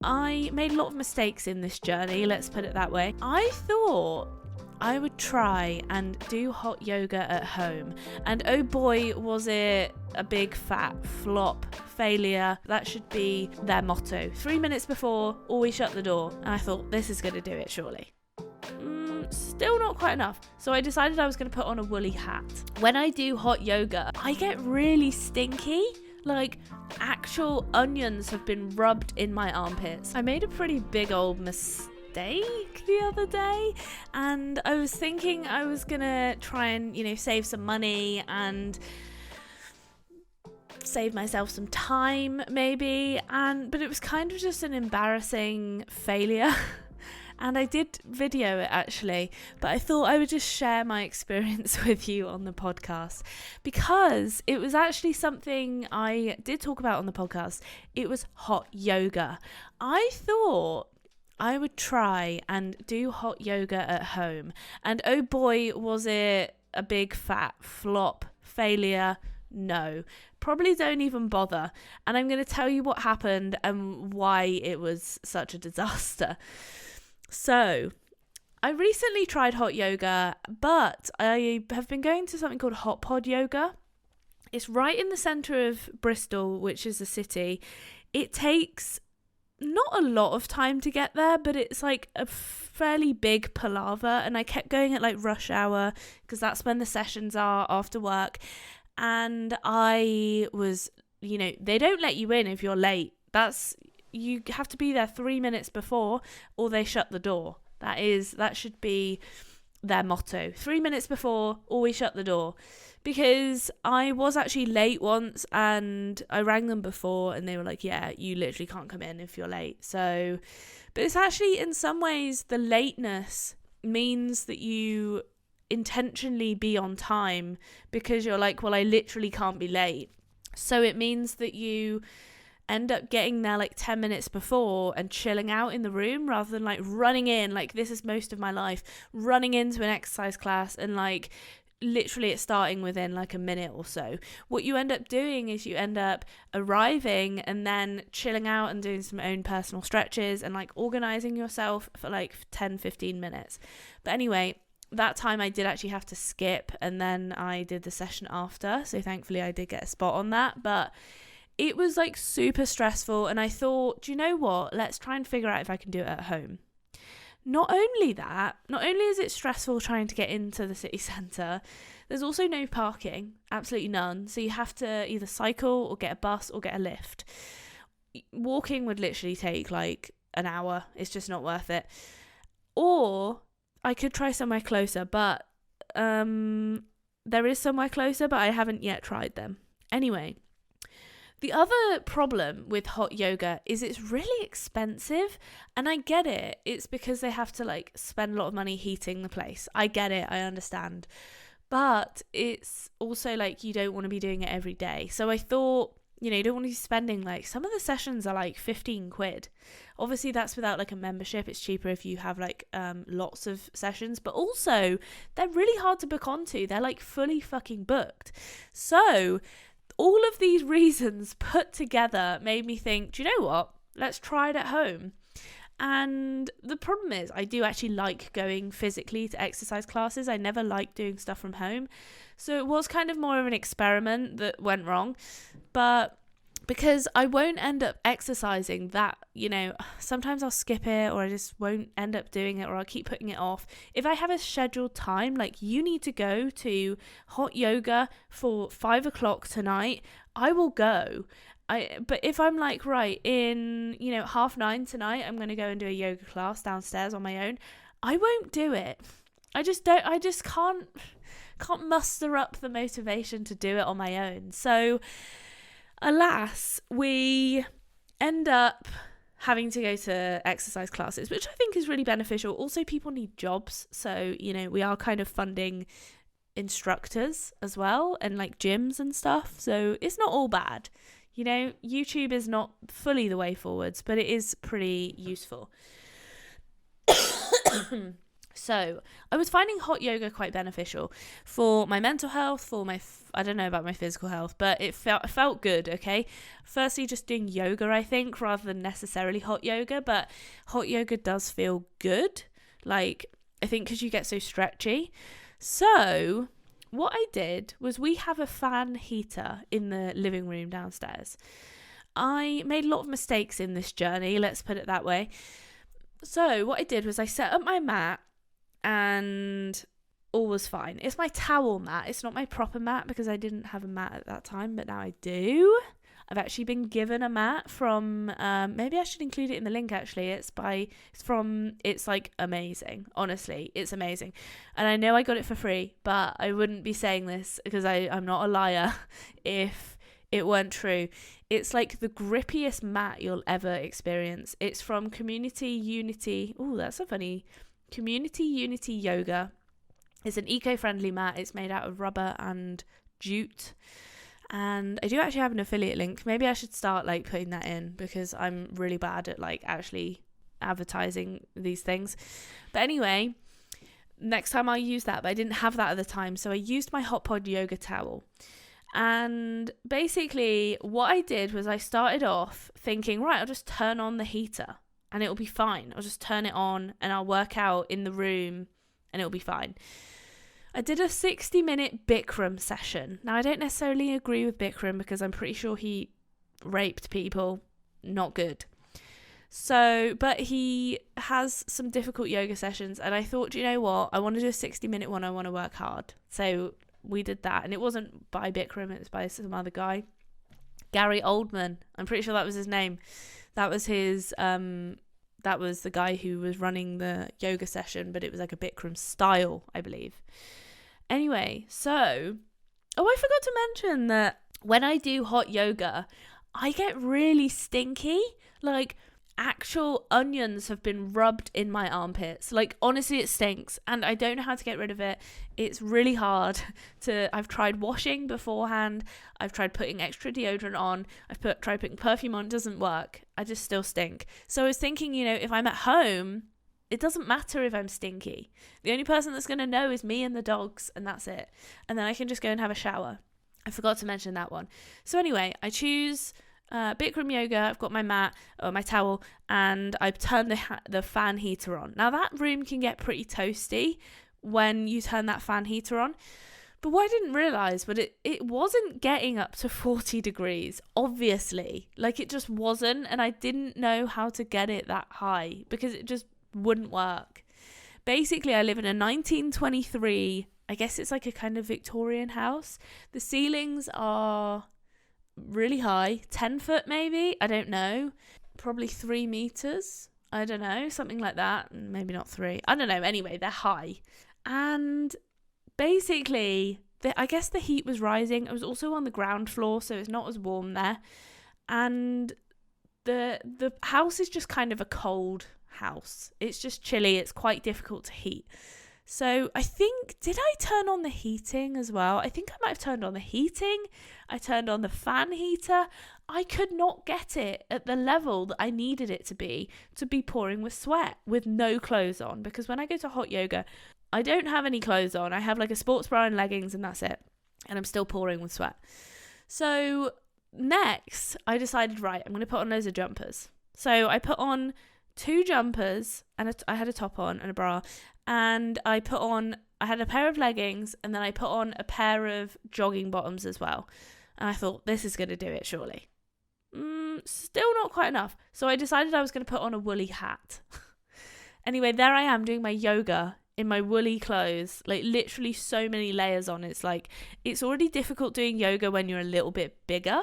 I made a lot of mistakes in this journey, let's put it that way. I thought I would try and do hot yoga at home, and oh boy was it a big fat flop, failure. That should be their motto. 3 minutes before, always shut the door. And I thought, this is going to do it surely. Still not quite enough. So I decided I was going to put on a woolly hat. When I do hot yoga, I get really stinky. Like, actual onions have been rubbed in my armpits. I made a pretty big old mistake the other day, and I was thinking I was gonna try and, save some money and save myself some time maybe, but it was kind of just an embarrassing failure. And I did video it actually, but I thought I would just share my experience with you on the podcast, because it was actually something I did talk about on the podcast. It was hot yoga. I thought I would try and do hot yoga at home, and oh boy was it a big fat flop, failure. No, probably don't even bother. And I'm going to tell you what happened and why it was such a disaster. So, I recently tried hot yoga, but I have been going to something called hot pod yoga. It's right in the centre of Bristol, which is a city. It takes not a lot of time to get there, but it's like a fairly big palaver, and I kept going at like rush hour because that's when the sessions are after work. And I was, they don't let you in if you're late. You have to be there 3 minutes before, or they shut the door. That should be their motto. 3 minutes before, always shut the door. Because I was actually late once, and I rang them before, and they were like, yeah, you literally can't come in if you're late. So, but it's actually, in some ways, the lateness means that you intentionally be on time, because you're like, well, I literally can't be late. So it means that you end up getting there like 10 minutes before and chilling out in the room, rather than like running in, like this is most of my life, running into an exercise class and like literally it's starting within like a minute or so. What you end up doing is you end up arriving and then chilling out and doing some own personal stretches and like organizing yourself for like 10-15 minutes. But anyway, that time I did actually have to skip, and then I did the session after, so thankfully I did get a spot on that. But it was like super stressful, and I thought, do you know what? Let's try and figure out if I can do it at home. Not only is it stressful trying to get into the city centre, there's also no parking, absolutely none. So you have to either cycle or get a bus or get a lift. Walking would literally take like an hour. It's just not worth it. Or I could try somewhere closer, but there is somewhere closer, but I haven't yet tried them. Anyway, the other problem with hot yoga is it's really expensive, and I get it. It's because they have to like spend a lot of money heating the place. I get it. I understand. But it's also like you don't want to be doing it every day. So I thought, you don't want to be spending like, some of the sessions are like 15 quid. Obviously that's without like a membership. It's cheaper if you have like lots of sessions, but also they're really hard to book onto. They're like fully fucking booked. So all of these reasons put together made me think, do you know what? Let's try it at home. And the problem is I do actually like going physically to exercise classes. I never liked doing stuff from home. So it was kind of more of an experiment that went wrong. But because I won't end up exercising that, sometimes I'll skip it, or I just won't end up doing it, or I'll keep putting it off. If I have a scheduled time, like you need to go to hot yoga for 5 o'clock tonight, I will go. But if I'm like, right, in 9:30 tonight, I'm going to go and do a yoga class downstairs on my own, I won't do it. I just can't muster up the motivation to do it on my own. So alas, we end up having to go to exercise classes, which I think is really beneficial. Also, people need jobs, so we are kind of funding instructors as well, and like gyms and stuff, so it's not all bad. YouTube is not fully the way forwards, but it is pretty useful. So I was finding hot yoga quite beneficial for my mental health, for my, I don't know about my physical health, but it felt good, okay? Firstly, just doing yoga, I think, rather than necessarily hot yoga, but hot yoga does feel good. Like, I think because you get so stretchy. So what I did was, we have a fan heater in the living room downstairs. I made a lot of mistakes in this journey, let's put it that way. So what I did was I set up my mat, and all was fine. It's my towel mat. It's not my proper mat because I didn't have a mat at that time, but now I do. I've actually been given a mat from, maybe I should include it in the link actually. It's like amazing. Honestly, it's amazing. And I know I got it for free, but I wouldn't be saying this because I'm not a liar if it weren't true. It's like the grippiest mat you'll ever experience. It's from Community Unity. Oh, that's so funny. Community Unity Yoga. It's an eco-friendly mat. It's made out of rubber and jute. And I do actually have an affiliate link. Maybe I should start like putting that in because I'm really bad at like actually advertising these things. But anyway, next time I'll use that. But I didn't have that at the time. So I used my Hot Pod yoga towel. And basically what I did was I started off thinking, right, I'll just turn on the heater and it'll be fine. I'll just turn it on and I'll work out in the room and it'll be fine. I did a 60-minute Bikram session. Now, I don't necessarily agree with Bikram because I'm pretty sure he raped people. Not good. So, but he has some difficult yoga sessions and I thought, you know what? I want to do a 60-minute one. I want to work hard. So we did that, and it wasn't by Bikram, it was by some other guy. Gary Oldman. I'm pretty sure that was his name. That was his, that was the guy who was running the yoga session, but it was like a Bikram style, I believe. Anyway, so, I forgot to mention that when I do hot yoga, I get really stinky. Like, actual onions have been rubbed in my armpits. Like, honestly, it stinks and I don't know how to get rid of it. It's really hard I've tried washing beforehand. I've tried putting extra deodorant on. Tried putting perfume on. It doesn't work. I just still stink. So I was thinking, if I'm at home, it doesn't matter if I'm stinky. The only person that's going to know is me and the dogs, and that's it. And then I can just go and have a shower. I forgot to mention that one. So anyway, I choose Bikram yoga. I've got my mat or my towel, and I've turned the fan heater on. Now that room can get pretty toasty when you turn that fan heater on, but what I didn't realise, but it wasn't getting up to 40 degrees, obviously. Like, it just wasn't, and I didn't know how to get it that high because it just wouldn't work. Basically, I live in a 1923, I guess it's like a kind of Victorian house. The ceilings are really high, 10 foot maybe, I don't know, probably 3 meters, I don't know, something like that, maybe not 3, I don't know, anyway, they're high. And basically, I guess the heat was rising. I was also on the ground floor, so it's not as warm there, and the house is just kind of a cold house. It's just chilly, it's quite difficult to heat. So I think, did I turn on the heating as well? I think I might have turned on the heating. I turned on the fan heater. I could not get it at the level that I needed it to be pouring with sweat with no clothes on. Because when I go to hot yoga, I don't have any clothes on. I have like a sports bra and leggings and that's it. And I'm still pouring with sweat. So next, I decided, right, I'm going to put on loads of jumpers. So I put on 2 jumpers and I had a top on and a bra. And I had a pair of leggings and then I put on a pair of jogging bottoms as well. And I thought, this is going to do it, surely. Still not quite enough. So I decided I was going to put on a woolly hat. Anyway, there I am doing my yoga in my woolly clothes, like literally so many layers on. It's like, it's already difficult doing yoga when you're a little bit bigger,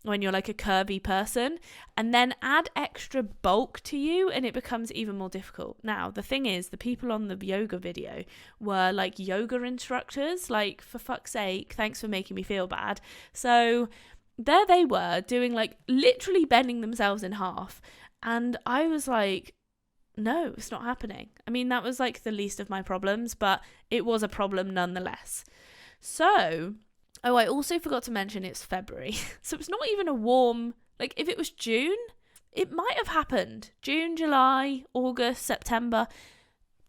when you're like a curvy person, and then add extra bulk to you and it becomes even more difficult. Now, the thing is, the people on the yoga video were like yoga instructors, like, for fuck's sake, thanks for making me feel bad. So there they were doing like literally bending themselves in half. And I was like, no, it's not happening. I mean, that was like the least of my problems, but it was a problem nonetheless. So, I also forgot to mention it's February. So it's not even a warm, like if it was June, it might have happened. June, July, August, September.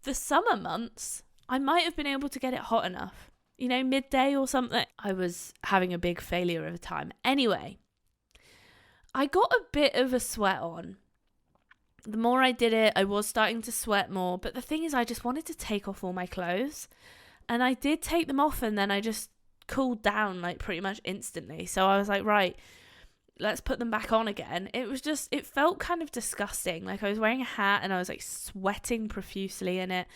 The summer months, I might have been able to get it hot enough. You know, midday or something. I was having a big failure of a time. Anyway, I got a bit of a sweat on. The more I did it, I was starting to sweat more. But the thing is, I just wanted to take off all my clothes. And I did take them off, and then I just cooled down like pretty much instantly. So I was like, right, let's put them back on again. It felt kind of disgusting. Like I was wearing a hat and I was like sweating profusely in it.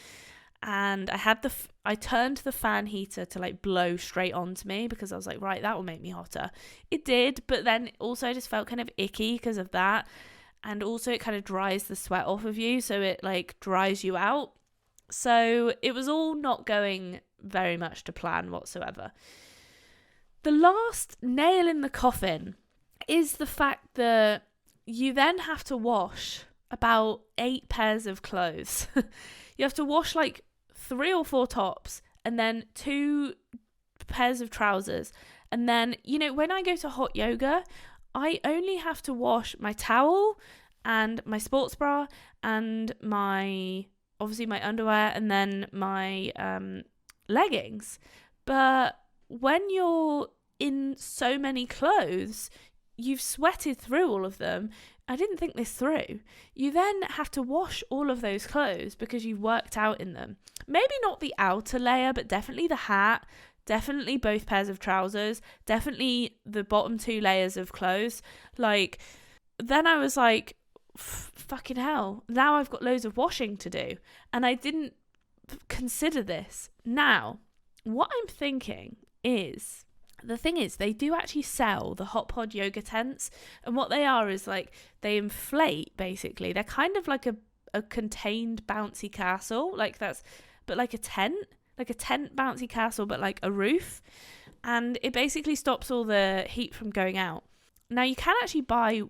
And I turned the fan heater to like blow straight onto me because I was like, right, that will make me hotter. It did, but then also I just felt kind of icky because of that. And also it kind of dries the sweat off of you, so it like dries you out. So it was all not going very much to plan whatsoever. The last nail in the coffin is the fact that you then have to wash about 8 pairs of clothes. You have to wash like 3 or 4 tops and then 2 pairs of trousers. And then, you know, when I go to hot yoga, I only have to wash my towel and my sports bra and obviously my underwear and then my leggings. But when you're in so many clothes, you've sweated through all of them. I didn't think this through. You then have to wash all of those clothes because you've worked out in them. Maybe not the outer layer, but definitely the hat, definitely both pairs of trousers, definitely the bottom 2 layers of clothes. Like, then I was like, fucking hell, now I've got loads of washing to do. And I didn't consider this. Now, what I'm thinking is, the thing is, they do actually sell the hot pod yoga tents, and what they are is like they inflate. Basically, they're kind of like a contained bouncy castle, but like a tent bouncy castle, but like a roof, and it basically stops all the heat from going out. Now you can actually buy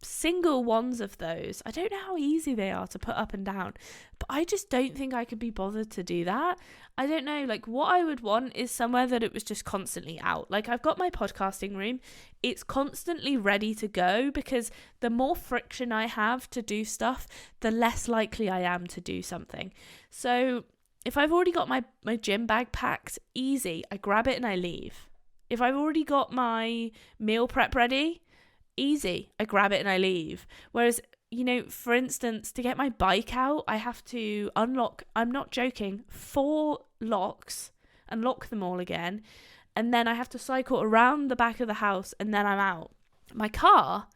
single ones of those. I don't know how easy they are to put up and down, but I just don't think I could be bothered to do that. I don't know, like what I would want is somewhere that it was just constantly out. Like I've got my podcasting room, it's constantly ready to go, because the more friction I have to do stuff, the less likely I am to do something. So if I've already got my gym bag packed, easy, I grab it and I leave. If I've already got my meal prep ready, easy, I grab it and I leave. Whereas, you know, for instance, to get my bike out, I have to unlock, I'm not joking, 4 locks and lock them all again. And then I have to cycle around the back of the house and then I'm out. My car,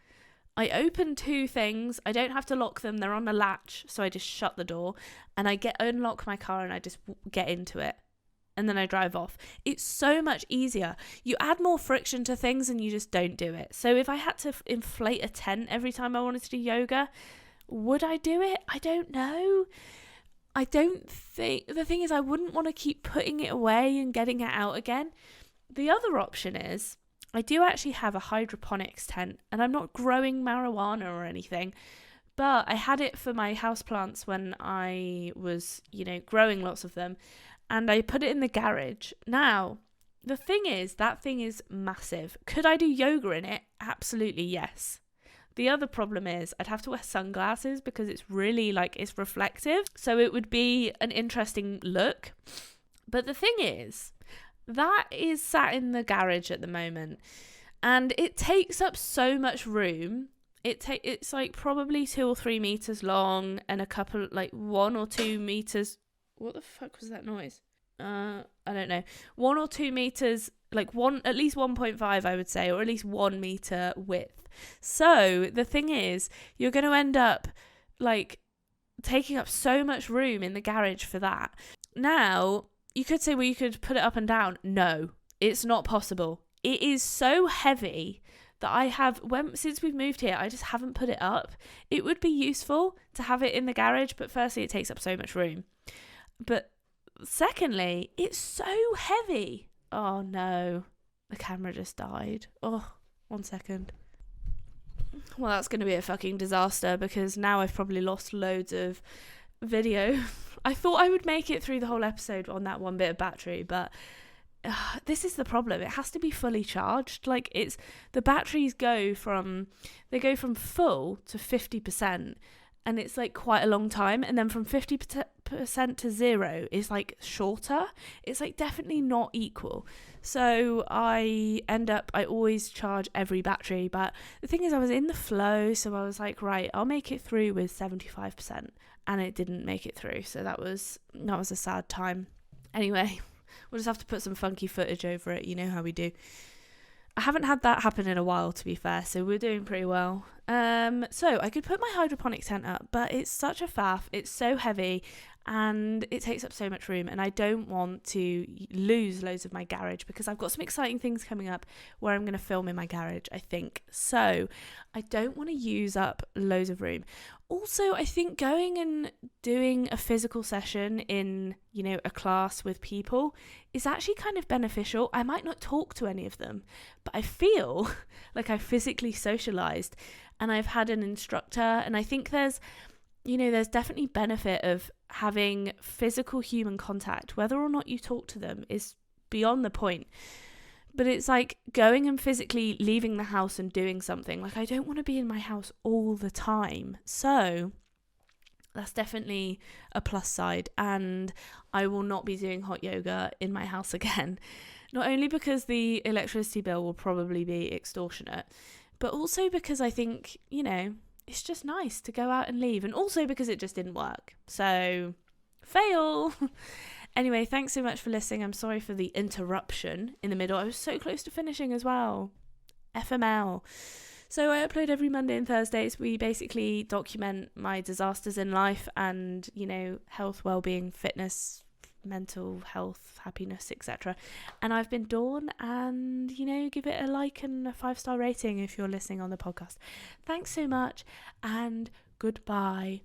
I open 2 things. I don't have to lock them. They're on a latch. So I just shut the door and I unlock my car and I just get into it. And then I drive off. It's so much easier. You add more friction to things and you just don't do it. So if I had to inflate a tent every time I wanted to do yoga, would I do it? I don't know. I don't think... The thing is, I wouldn't want to keep putting it away and getting it out again. The other option is, I do actually have a hydroponics tent, and I'm not growing marijuana or anything, but I had it for my houseplants when I was, you know, growing lots of them. And I put it in the garage. Now, the thing is, that thing is massive. Could I do yoga in it? Absolutely, yes. The other problem is I'd have to wear sunglasses because it's really it's reflective. So it would be an interesting look. But the thing is, that is sat in the garage at the moment. And it takes up so much room. It's like probably 2 or 3 meters long and a couple, 1 or 2 meters. What the fuck was that noise? I don't know. 1 or 2 meters, at least 1.5, I would say, or at least 1 meter width. So the thing is, you're going to end up taking up so much room in the garage for that. Now, you could say, well, you could put it up and down. No, it's not possible. It is so heavy that since we've moved here, I just haven't put it up. It would be useful to have it in the garage, but firstly, it takes up so much room. But secondly, it's so heavy. Oh no, the camera just died. Oh, 1 second. Well, that's going to be a fucking disaster because now I've probably lost loads of video. I thought I would make it through the whole episode on that 1 bit of battery, but this is the problem. It has to be fully charged. The batteries go from full to 50%. And it's quite a long time. And then from 50% 100% to 0 is like shorter. It's like definitely not equal. So I always charge every battery, but the thing is I was in the flow, so I was like, right, I'll make it through with 75%, and it didn't make it through. So that was a sad time. Anyway, we'll just have to put some funky footage over it. You know how we do. I haven't had that happen in a while, to be fair, so we're doing pretty well. So I could put my hydroponic tent up, but it's such a faff. It's so heavy and it takes up so much room, and I don't want to lose loads of my garage because I've got some exciting things coming up where I'm going to film in my garage, I think. So I don't want to use up loads of room. Also, I think going and doing a physical session in, a class with people is actually kind of beneficial. I might not talk to any of them, but I feel like I physically socialized and I've had an instructor, and I think there's definitely benefit of having physical human contact. Whether or not you talk to them is beyond the point. But it's like going and physically leaving the house and doing something. Like, I don't want to be in my house all the time. So that's definitely a plus side. And I will not be doing hot yoga in my house again. Not only because the electricity bill will probably be extortionate, but also because I think, it's just nice to go out and leave. And also because it just didn't work. So, fail. Anyway, thanks so much for listening. I'm sorry for the interruption in the middle. I was so close to finishing as well. FML. So I upload every Monday and Thursdays. We basically document my disasters in life and, health, well-being, fitness, mental health, happiness, etc. And I've been Dawn, and, give it a like and a 5-star rating if you're listening on the podcast. Thanks so much, and goodbye.